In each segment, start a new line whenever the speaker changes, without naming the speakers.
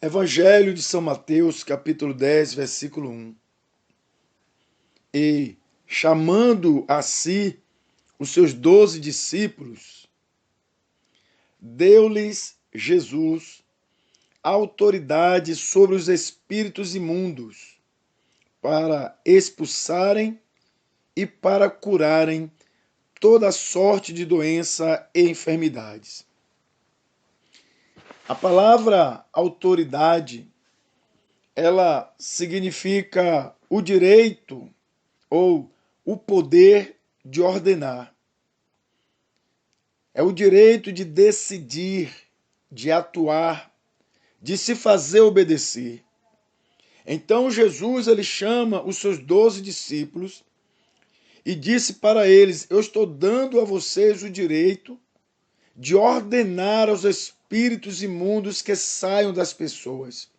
Evangelho de São Mateus, capítulo 10, versículo 1. E, chamando a si os seus 12 discípulos, deu-lhes Jesus autoridade sobre os espíritos imundos, para expulsarem e para curarem toda sorte de doença e enfermidades. A palavra autoridade, ela significa o direito ou o poder de ordenar. É o direito de decidir, de atuar, de se fazer obedecer. Então Jesus ele chama os seus 12 discípulos e disse para eles: eu estou dando a vocês o direito de ordenar aos espíritos imundos que saiam das pessoas.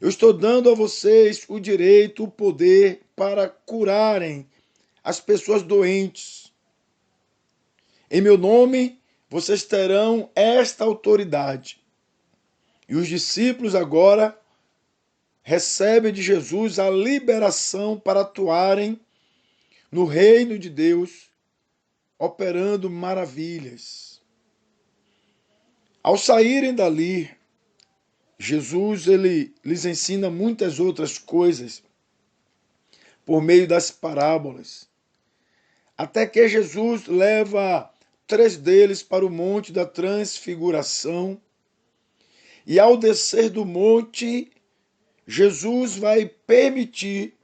Eu estou dando a vocês o direito, o poder para curarem as pessoas doentes. Em meu nome, vocês terão esta autoridade. E os discípulos agora recebem de Jesus a liberação para atuarem no reino de Deus, operando maravilhas. Ao saírem dali, Jesus ele lhes ensina muitas outras coisas por meio das parábolas, até que Jesus leva 3 deles para o monte da transfiguração, e ao descer do monte, Jesus vai permitir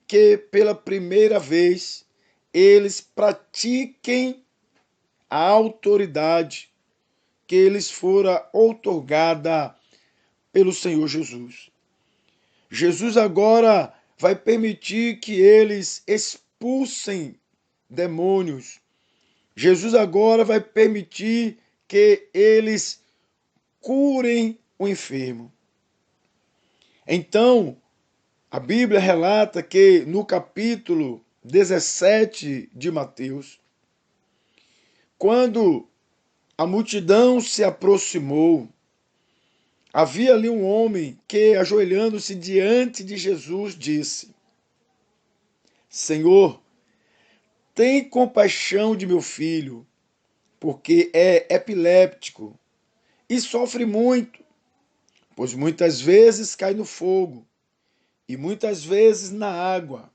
que pela primeira vez eles pratiquem a autoridade que lhes fora outorgada pelo Senhor Jesus. Jesus agora vai permitir que eles expulsem demônios. Jesus agora vai permitir que eles curem o enfermo. Então, a Bíblia relata que no capítulo 17 de Mateus, quando a multidão se aproximou, havia ali um homem que, ajoelhando-se diante de Jesus, disse: Senhor, tem compaixão de meu filho, porque é epiléptico e sofre muito, pois muitas vezes cai no fogo e muitas vezes na água.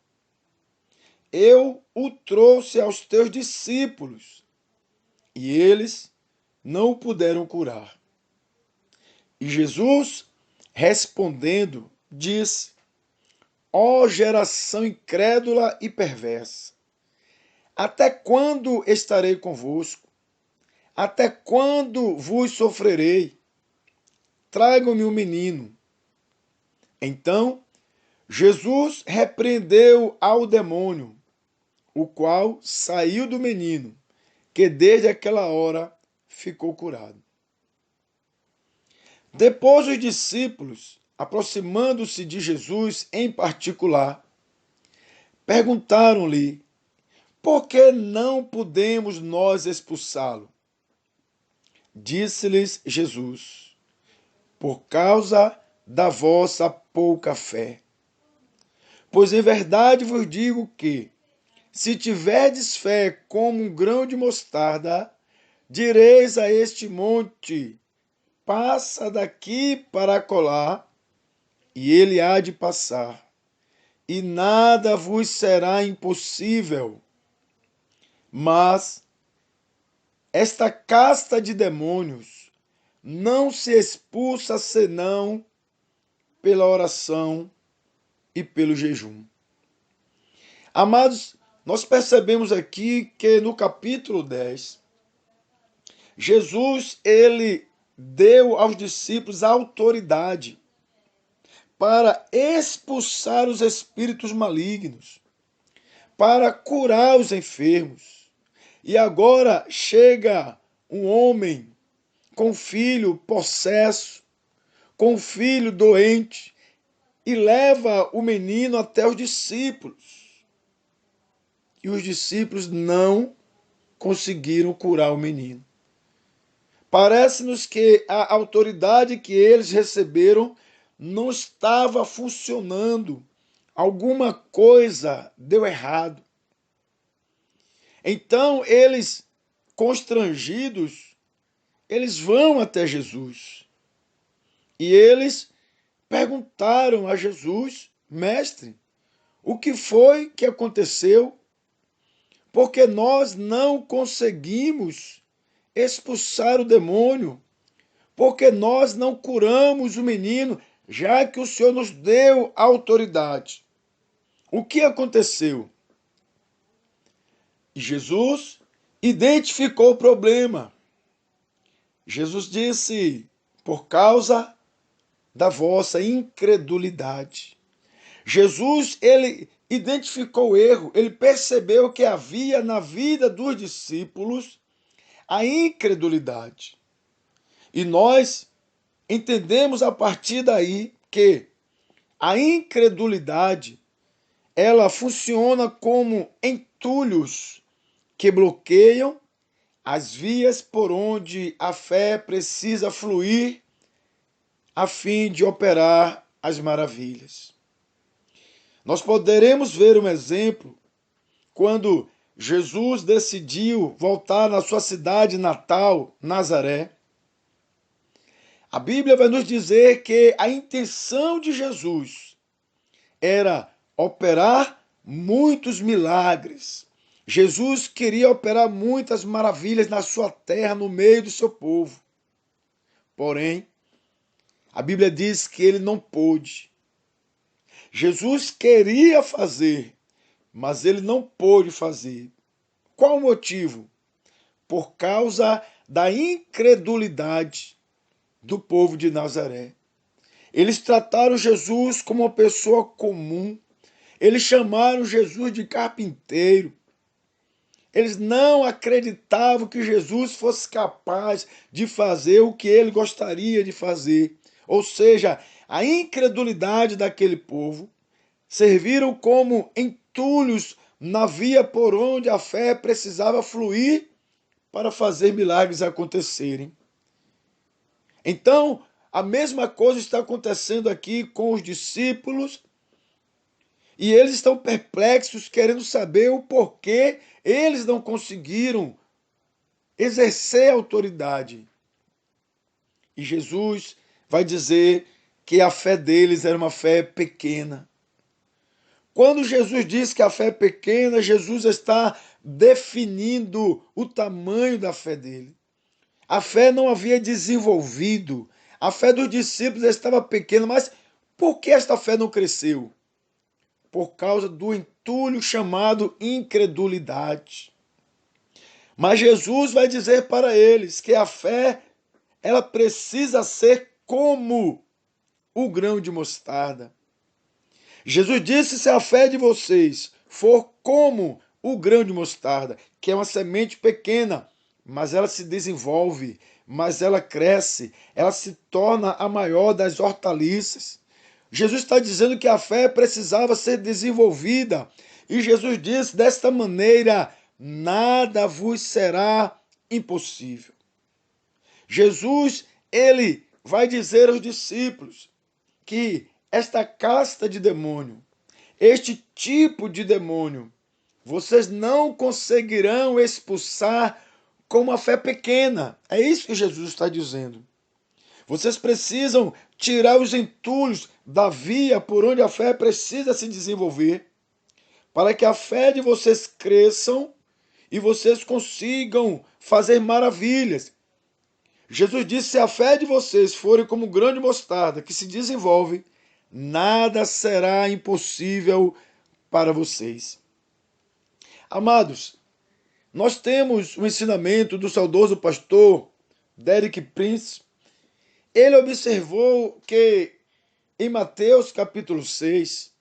Eu o trouxe aos teus discípulos e eles não o puderam curar. E Jesus, respondendo, disse: Ó geração incrédula e perversa, até quando estarei convosco? Até quando vos sofrerei? Tragam-me um menino. Então, Jesus repreendeu ao demônio, o qual saiu do menino, que desde aquela hora ficou curado. Depois os discípulos, aproximando-se de Jesus em particular, perguntaram-lhe: por que não podemos nós expulsá-lo? Disse-lhes Jesus: por causa da vossa pouca fé. Pois em verdade vos digo que, se tiverdes fé como um grão de mostarda, direis a este monte: passa daqui para acolá, e ele há de passar, e nada vos será impossível. Mas esta casta de demônios não se expulsa senão pela oração e pelo jejum. Amados, nós percebemos aqui que no capítulo 10, Jesus ele deu aos discípulos a autoridade para expulsar os espíritos malignos, para curar os enfermos. E agora chega um homem com filho possesso, com filho doente, e leva o menino até os discípulos. E os discípulos não conseguiram curar o menino. Parece-nos que a autoridade que eles receberam não estava funcionando. Alguma coisa deu errado. Então, eles, constrangidos, eles vão até Jesus. E eles perguntaram a Jesus: Mestre, o que foi que aconteceu? Porque nós não conseguimos expulsar o demônio, porque nós não curamos o menino, já que o Senhor nos deu autoridade. O que aconteceu? Jesus identificou o problema. Jesus disse: por causa da vossa incredulidade. Jesus, ele identificou o erro, ele percebeu que havia na vida dos discípulos a incredulidade. E nós entendemos a partir daí que a incredulidade, ela funciona como entulhos que bloqueiam as vias por onde a fé precisa fluir a fim de operar as maravilhas. Nós poderemos ver um exemplo quando Jesus decidiu voltar na sua cidade natal, Nazaré. A Bíblia vai nos dizer que a intenção de Jesus era operar muitos milagres. Jesus queria operar muitas maravilhas na sua terra, no meio do seu povo. Porém, a Bíblia diz que ele não pôde. Jesus queria fazer, mas ele não pôde fazer. Qual o motivo? Por causa da incredulidade do povo de Nazaré. Eles trataram Jesus como uma pessoa comum. Eles chamaram Jesus de carpinteiro. Eles não acreditavam que Jesus fosse capaz de fazer o que ele gostaria de fazer. Ou seja, a incredulidade daquele povo serviram como entulhos na via por onde a fé precisava fluir para fazer milagres acontecerem. Então, a mesma coisa está acontecendo aqui com os discípulos e eles estão perplexos, querendo saber o porquê eles não conseguiram exercer a autoridade. E Jesus vai dizer que a fé deles era uma fé pequena. Quando Jesus diz que a fé é pequena, Jesus está definindo o tamanho da fé dele. A fé não havia desenvolvido. A fé dos discípulos estava pequena, mas por que esta fé não cresceu? Por causa do entulho chamado incredulidade. Mas Jesus vai dizer para eles que a fé, ela precisa ser como o grão de mostarda. Jesus disse: se a fé de vocês for como o grão de mostarda, que é uma semente pequena, mas ela se desenvolve, mas ela cresce, ela se torna a maior das hortaliças. Jesus está dizendo que a fé precisava ser desenvolvida. E Jesus disse: desta maneira, nada vos será impossível. Jesus, ele vai dizer aos discípulos que esta casta de demônio, este tipo de demônio, vocês não conseguirão expulsar com uma fé pequena. É isso que Jesus está dizendo. Vocês precisam tirar os entulhos da via por onde a fé precisa se desenvolver, para que a fé de vocês cresçam e vocês consigam fazer maravilhas. Jesus disse: se a fé de vocês for como grão de mostarda que se desenvolve, nada será impossível para vocês. Amados, nós temos o ensinamento do saudoso pastor Derek Prince. Ele observou que em Mateus capítulo 6,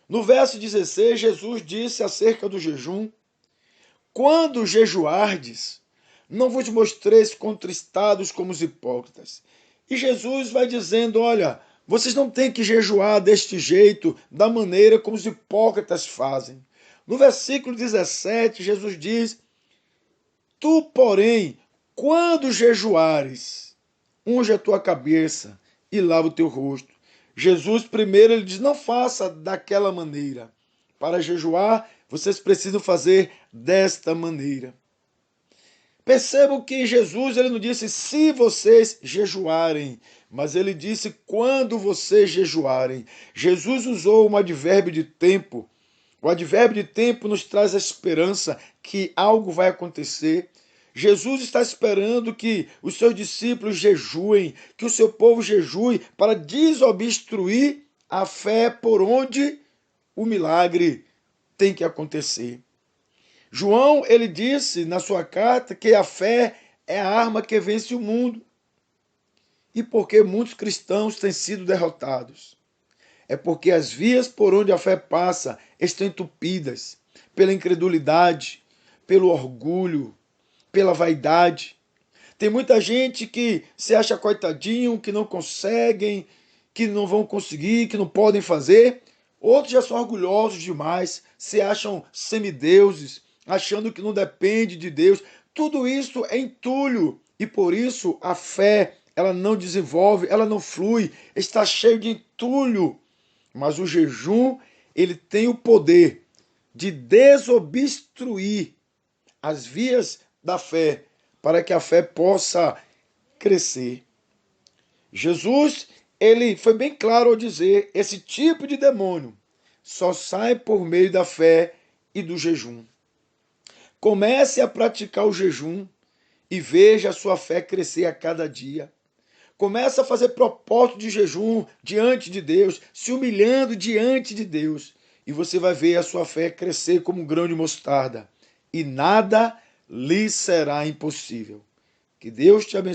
no verso 16, Jesus disse acerca do jejum: quando jejuardes, não vos mostreis contristados como os hipócritas. E Jesus vai dizendo: olha, vocês não têm que jejuar deste jeito, da maneira como os hipócritas fazem. No versículo 17, Jesus diz: tu, porém, Quando jejuares, unge a tua cabeça e lava o teu rosto. Jesus primeiro ele diz, não faça daquela maneira. Para jejuar, vocês precisam fazer desta maneira. Percebam que Jesus ele não disse se vocês jejuarem, mas ele disse quando vocês jejuarem. Jesus usou um advérbio de tempo. O advérbio de tempo nos traz a esperança que algo vai acontecer. Jesus está esperando que os seus discípulos jejuem, que o seu povo jejue para desobstruir a fé por onde o milagre tem que acontecer. João, ele disse na sua carta que a fé é a arma que vence o mundo. E por que muitos cristãos têm sido derrotados? É porque as vias por onde a fé passa estão entupidas pela incredulidade, pelo orgulho, pela vaidade. Tem muita gente que se acha coitadinho, que não conseguem, que não vão conseguir, que não podem fazer. Outros já são orgulhosos demais, se acham semideuses, achando que não depende de Deus. Tudo isso é entulho e por isso a fé, ela não desenvolve, ela não flui, está cheio de entulho. Mas o jejum, ele tem o poder de desobstruir as vias da fé, para que a fé possa crescer. Jesus, ele foi bem claro ao dizer, esse tipo de demônio só sai por meio da fé e do jejum. Comece a praticar o jejum e veja a sua fé crescer a cada dia. Comece a fazer propósito de jejum diante de Deus, se humilhando diante de Deus. E você vai ver a sua fé crescer como um grão de mostarda. E nada lhe será impossível. Que Deus te abençoe.